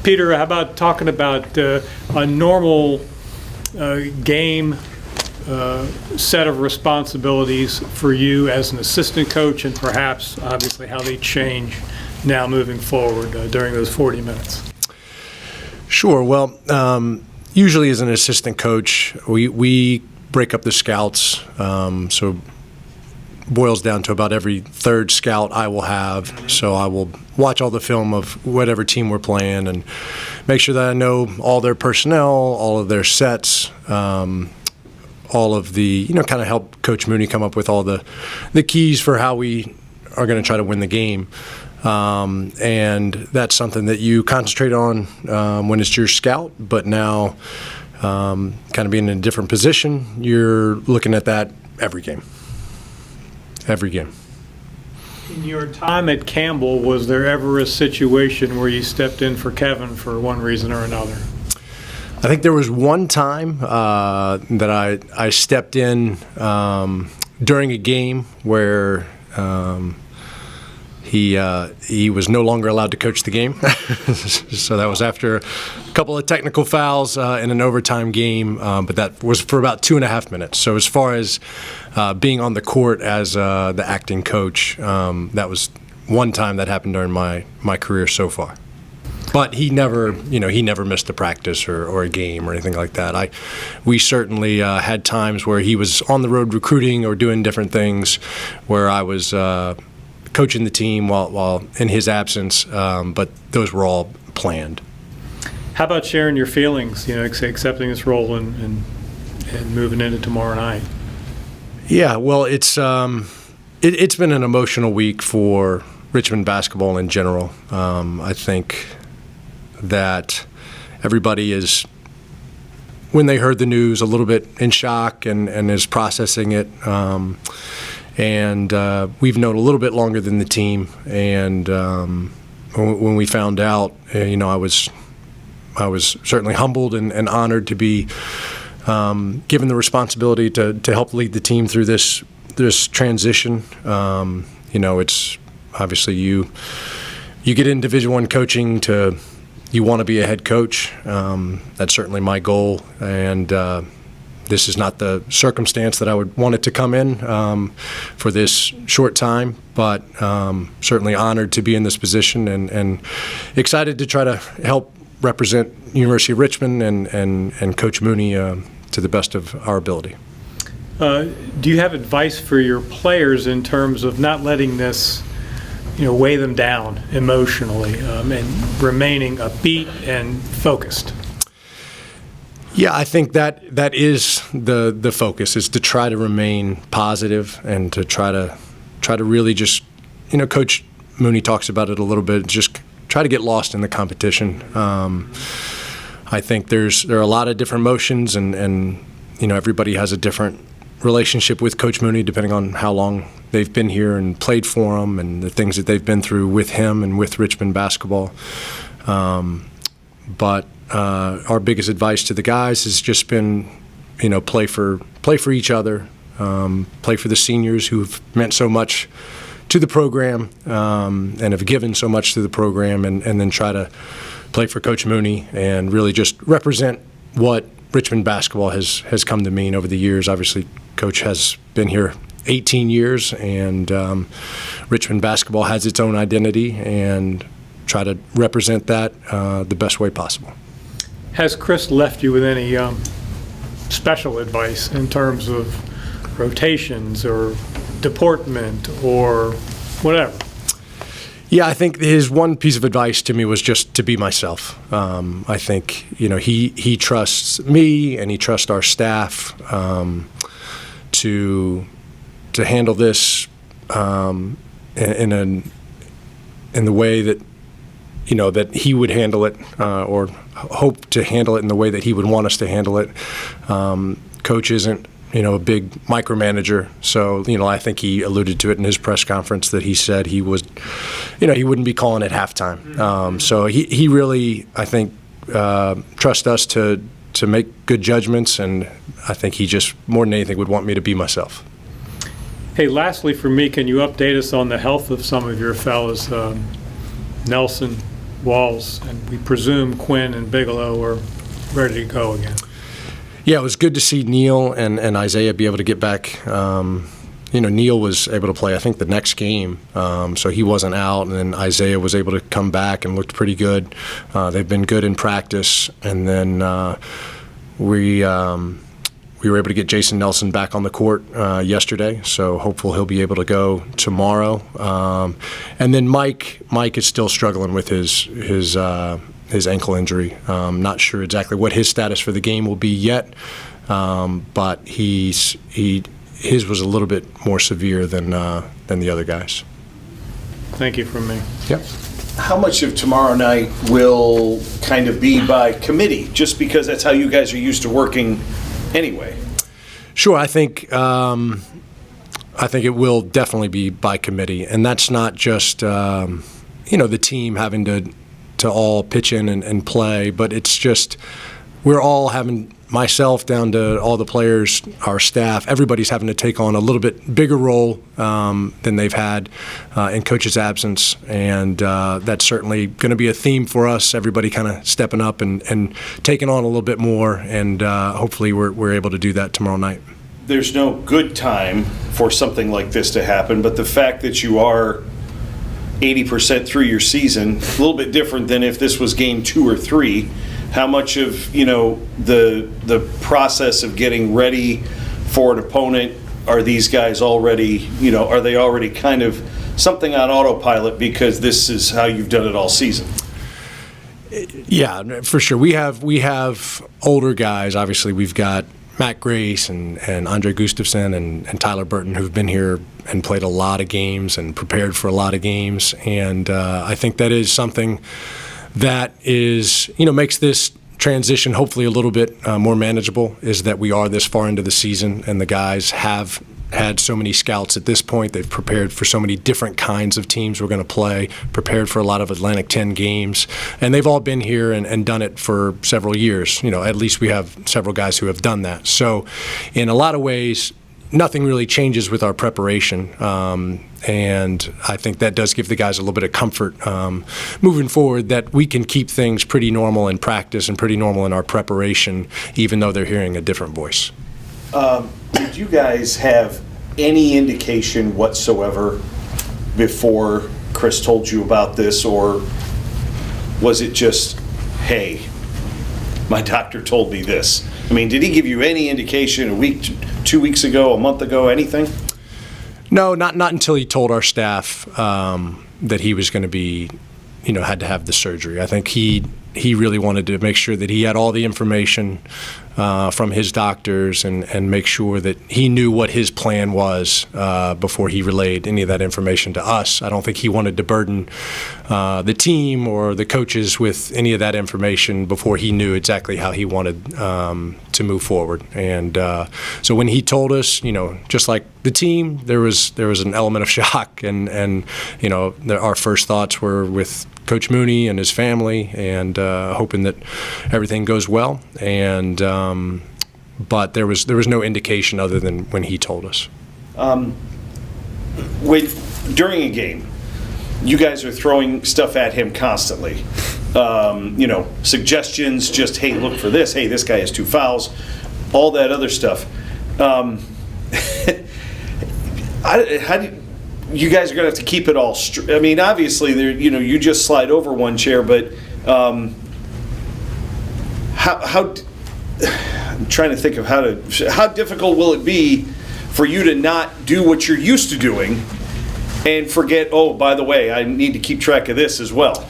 Peter, how about talking about a normal game set of responsibilities for you as an assistant coach, and perhaps, obviously, how they change now moving forward during those 40 minutes? Sure. Well, usually as an assistant coach, we break up the scouts, so boils down to about every third scout I will have. So I will watch all the film of whatever team we're playing and make sure that I know all their personnel, all of their sets, all of the, kind of help Coach Mooney come up with all the keys for how we are going to try to win the game. And that's something that you concentrate on when it's your scout, but now kind of being in a different position, you're looking at that every game. Every game. In your time at Campbell, was there ever a situation where you stepped in for Kevin for one reason or another? I think there was one time that I stepped in during a game where he was no longer allowed to coach the game. So that was after a couple of technical fouls in an overtime game, but that was for about 2.5 minutes. So as far as being on the court as the acting coach, that was one time that happened during my career so far. But he never missed a practice or a game or anything like that. We certainly had times where he was on the road recruiting or doing different things where I was coaching the team while in his absence, but those were all planned. How about sharing your feelings, accepting this role and moving into tomorrow night? Yeah, well, it's been an emotional week for Richmond basketball in general. I think that everybody is, when they heard the news, a little bit in shock and is processing it. And we've known a little bit longer than the team. And when we found out, I was certainly humbled and honored to be given the responsibility to help lead the team through this transition. It's obviously you get in Division I coaching you want to be a head coach. That's certainly my goal, and this is not the circumstance that I would want it to come in for this short time, but certainly honored to be in this position and excited to try to help represent University of Richmond and Coach Mooney to the best of our ability. Do you have advice for your players in terms of not letting this weigh them down emotionally and remaining upbeat and focused? Yeah, I think that is the focus, is to try to remain positive and to try to really just, Coach Mooney talks about it a little bit, just try to get lost in the competition. I think there are a lot of different emotions and everybody has a different relationship with Coach Mooney depending on how long they've been here and played for him and the things that they've been through with him and with Richmond basketball. But our biggest advice to the guys has just been, play for each other, play for the seniors who've meant so much to the program and have given so much to the program, and then try to play for Coach Mooney and really just represent what Richmond basketball has come to mean over the years. Obviously, Coach has been here 18 years, and Richmond basketball has its own identity, and try to represent that the best way possible. Has Chris left you with any special advice in terms of rotations or deportment or whatever? Yeah, I think his one piece of advice to me was just to be myself. I think he trusts me and he trusts our staff to handle this in the way that that he would handle it, or hope to handle it in the way that he would want us to handle it. Coach isn't a big micromanager, so I think he alluded to it in his press conference that he said he would, he wouldn't be calling at halftime. So he really, I think, trusts us to make good judgments, and I think he just more than anything would want me to be myself. Hey, lastly for me, can you update us on the health of some of your fellas, Nelson, Walls, and we presume Quinn and Bigelow are ready to go again. Yeah, it was good to see Neil and Isaiah be able to get back. Neil was able to play, I think, the next game, so he wasn't out, and then Isaiah was able to come back and looked pretty good. They've been good in practice, and then we were able to get Jason Nelson back on the court yesterday, so hopeful he'll be able to go tomorrow. And then Mike is still struggling with his ankle injury. Not sure exactly what his status for the game will be yet, but his was a little bit more severe than the other guys. Thank you from me. Yep. How much of tomorrow night will kind of be by committee, just because that's how you guys are used to working anyway? Sure, I think it will definitely be by committee, and that's not just the team having to all pitch in and play, but it's just we're all having, myself down to all the players, our staff, everybody's having to take on a little bit bigger role than they've had in Coach's absence, and that's certainly going to be a theme for us, everybody kind of stepping up and taking on a little bit more, and hopefully we're able to do that tomorrow night. There's no good time for something like this to happen, but the fact that you are 80% through your season, a little bit different than if this was game 2 or 3. How much of the process of getting ready for an opponent are these guys already, are they already kind of something on autopilot because this is how you've done it all season? Yeah, for sure. We have older guys. Obviously, we've got Matt Grace and Andre Gustafson and Tyler Burton, who've been here and played a lot of games and prepared for a lot of games. And I think that is something that is, makes this transition hopefully a little bit more manageable, is that we are this far into the season and the guys have had so many scouts at this point. They've prepared for so many different kinds of teams we're going to play, prepared for a lot of Atlantic 10 games, and they've all been here and done it for several years. At least we have several guys who have done that. So in a lot of ways, nothing really changes with our preparation, and I think that does give the guys a little bit of comfort moving forward, that we can keep things pretty normal in practice and pretty normal in our preparation, even though they're hearing a different voice. Did you guys have any indication whatsoever before Chris told you about this, or was it just, hey, my doctor told me this? I mean, did he give you any indication a week, 2 weeks ago, a month ago, anything? No, not until he told our staff that he was going to be, had to have the surgery. I think he really wanted to make sure that he had all the information from his doctors and make sure that he knew what his plan was before he relayed any of that information to us. I don't think he wanted to burden the team or the coaches with any of that information before he knew exactly how he wanted to move forward. And so when he told us, just like the team, there was an element of shock, and our first thoughts were with Coach Mooney and his family, and hoping that everything goes well. And but there was no indication other than when he told us. During a game, you guys are throwing stuff at him constantly. Suggestions, just, hey, look for this. Hey, this guy has 2 fouls. All that other stuff. How do you guys are going to have to keep it all straight? I mean, obviously, you just slide over one chair, but how? I'm trying to think of how difficult will it be for you to not do what you're used to doing and forget, oh, by the way, I need to keep track of this as well?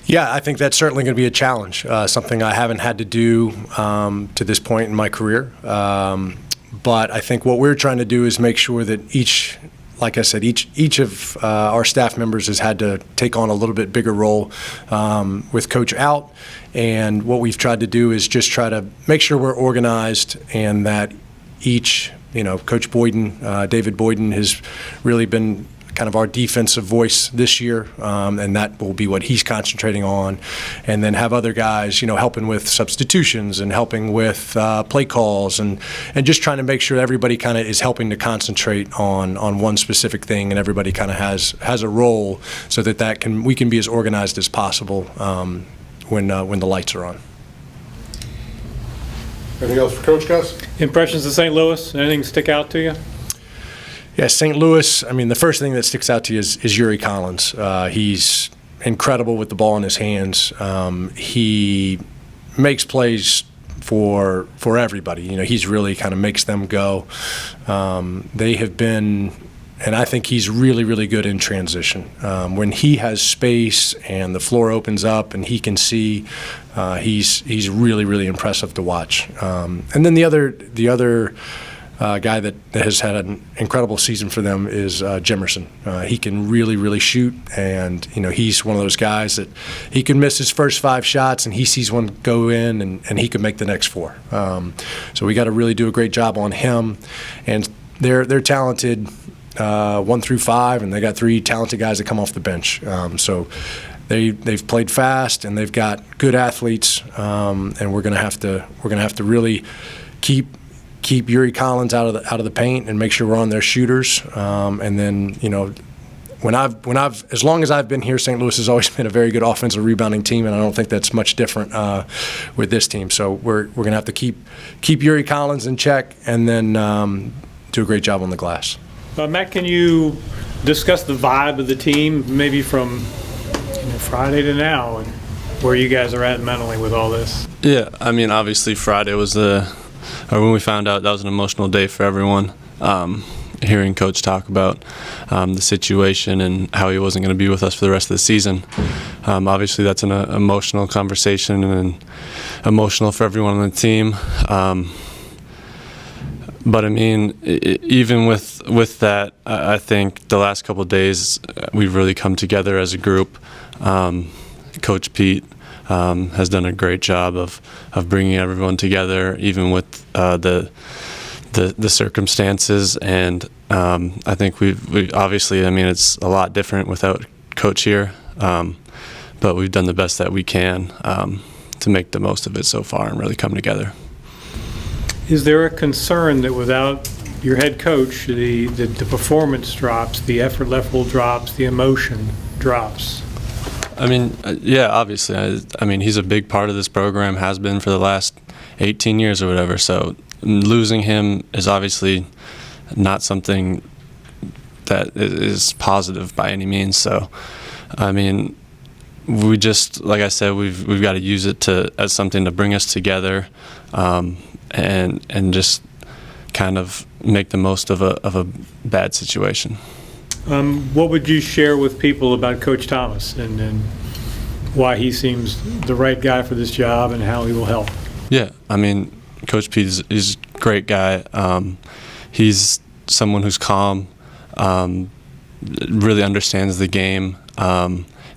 Yeah, I think that's certainly going to be a challenge, something I haven't had to do to this point in my career. But I think what we're trying to do is make sure that like I said, each of our staff members has had to take on a little bit bigger role with Coach out. And what we've tried to do is just try to make sure we're organized, and that each, Coach Boyden, David Boyden, has really been kind of our defensive voice this year, and that will be what he's concentrating on. And then have other guys, helping with substitutions and helping with play calls and just trying to make sure everybody kind of is helping to concentrate on one specific thing, and everybody kind of has a role so that we can be as organized as possible when the lights are on. Anything else for Coach Gus? Impressions of St. Louis? Anything stick out to you? Yeah, St. Louis, the first thing that sticks out to you is Yuri Collins. He's incredible with the ball in his hands. He makes plays for everybody. He's really kind of makes them go. They have been, and I think he's really, really good in transition. When he has space and the floor opens up and he can see, he's really, really impressive to watch. And then the other guy that has had an incredible season for them is Jemerson. He can really, really shoot, and he's one of those guys that he can miss his first 5 shots and he sees one go in and he could make the next 4. So we got to really do a great job on him, and they're talented 1 through 5, and they got 3 talented guys that come off the bench. So they've played fast and they've got good athletes, and we're gonna have to really keep Yuri Collins out of the paint and make sure we're on their shooters. And then as long as I've been here, St. Louis has always been a very good offensive rebounding team, and I don't think that's much different with this team. So we're gonna have to keep Yuri Collins in check, and then do a great job on the glass. Matt, can you discuss the vibe of the team, maybe from Friday to now, and where you guys are at mentally with all this? Yeah, obviously Friday was when we found out, that was an emotional day for everyone. Hearing Coach talk about the situation and how he wasn't going to be with us for the rest of the season. Obviously that's an emotional conversation and emotional for everyone on the team. But even with that, I think the last couple of days we've really come together as a group. Coach Pete has done a great job of bringing everyone together, even with the circumstances. And I think we obviously, it's a lot different without Coach here, but we've done the best that we can to make the most of it so far and really come together. Is there a concern that without your head coach, the performance drops, the effort level drops, the emotion drops? Yeah, obviously. He's a big part of this program, has been for the last 18 years or whatever. So losing him is obviously not something that is positive by any means. So, we just, like I said, we've got to use it as something to bring us together, and just kind of make the most of a bad situation. What would you share with people about Coach Thomas and why he seems the right guy for this job and how he will help? Yeah, Coach Pete is a great guy. He's someone who's calm, really understands the game,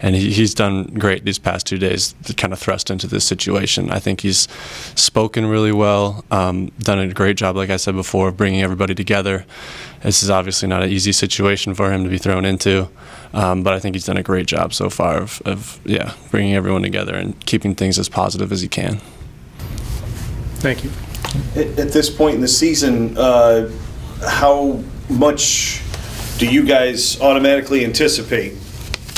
and he's done great these past 2 days to kind of thrust into this situation. I think he's spoken really well, done a great job, like I said before, of bringing everybody together. This is obviously not an easy situation for him to be thrown into, but I think he's done a great job so far of bringing everyone together and keeping things as positive as he can. Thank you. At this point in the season, how much do you guys automatically anticipate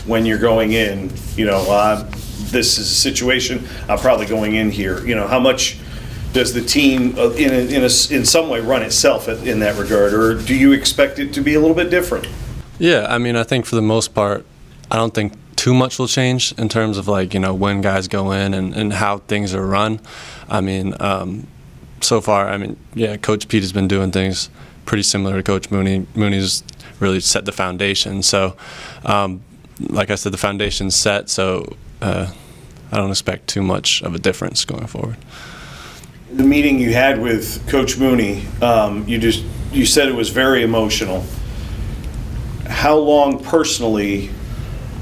when you're going in? This is a situation, I'm probably going in here. How much does the team in some way run itself in that regard, or do you expect it to be a little bit different? Yeah, I think for the most part, I don't think too much will change in terms of when guys go in and how things are run. So far, Coach Pete has been doing things pretty similar to Coach Mooney. Mooney's really set the foundation. So, like I said, the foundation's set, so I don't expect too much of a difference going forward. The meeting you had with Coach Mooney, you said it was very emotional. How long personally,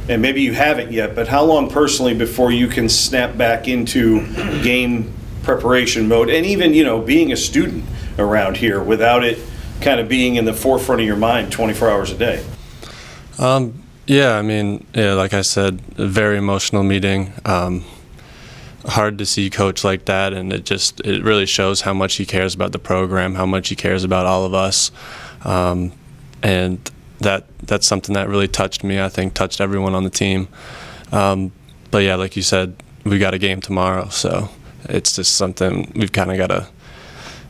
and maybe you haven't yet, but how long personally before you can snap back into game preparation mode, and even being a student around here without it kind of being in the forefront of your mind 24 hours a day? Yeah, I mean, yeah, like I said, a very emotional meeting. Hard to see Coach like that, and it really shows how much he cares about the program, how much he cares about all of us, and that's something that really touched me. I think touched everyone on the team. But yeah, like you said, we got a game tomorrow, so it's just something we've kind of got to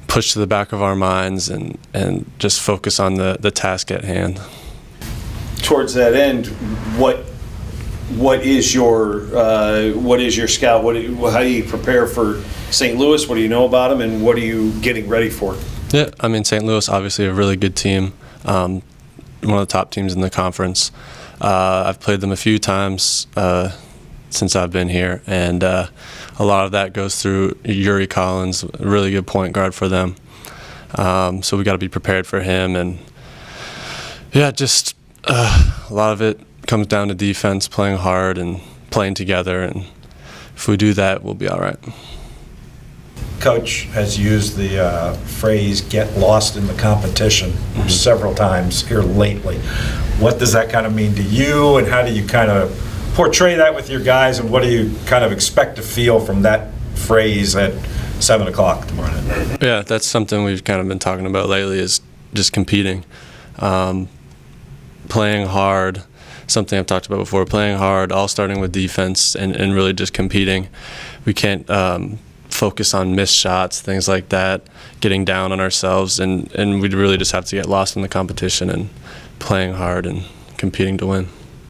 push to the back of our minds and just focus on the task at hand. Towards that end, what is your scout? How do you prepare for St. Louis? What do you know about them, and what are you getting ready for? Yeah, I mean, St. Louis, obviously a really good team, one of the top teams in the conference. I've played them a few times since I've been here, and a lot of that goes through Yuri Collins, a really good point guard for them. So we got to be prepared for him, and yeah, just a lot of it comes down to defense, playing hard and playing together, and if we do that, we'll be all right. Coach has used the phrase "get lost in the competition" several times here lately. What does that kind of mean to you, and how do you kind of portray that with your guys, and what do you kind of expect to feel from that phrase at 7 o'clock tomorrow night? Yeah, that's something we've kind of been talking about lately, is just competing, playing hard. Something I've talked about before, playing hard, all starting with defense and really just competing. We can't focus on missed shots, things like that, getting down on ourselves, and we really just have to get lost in the competition and playing hard and competing to win.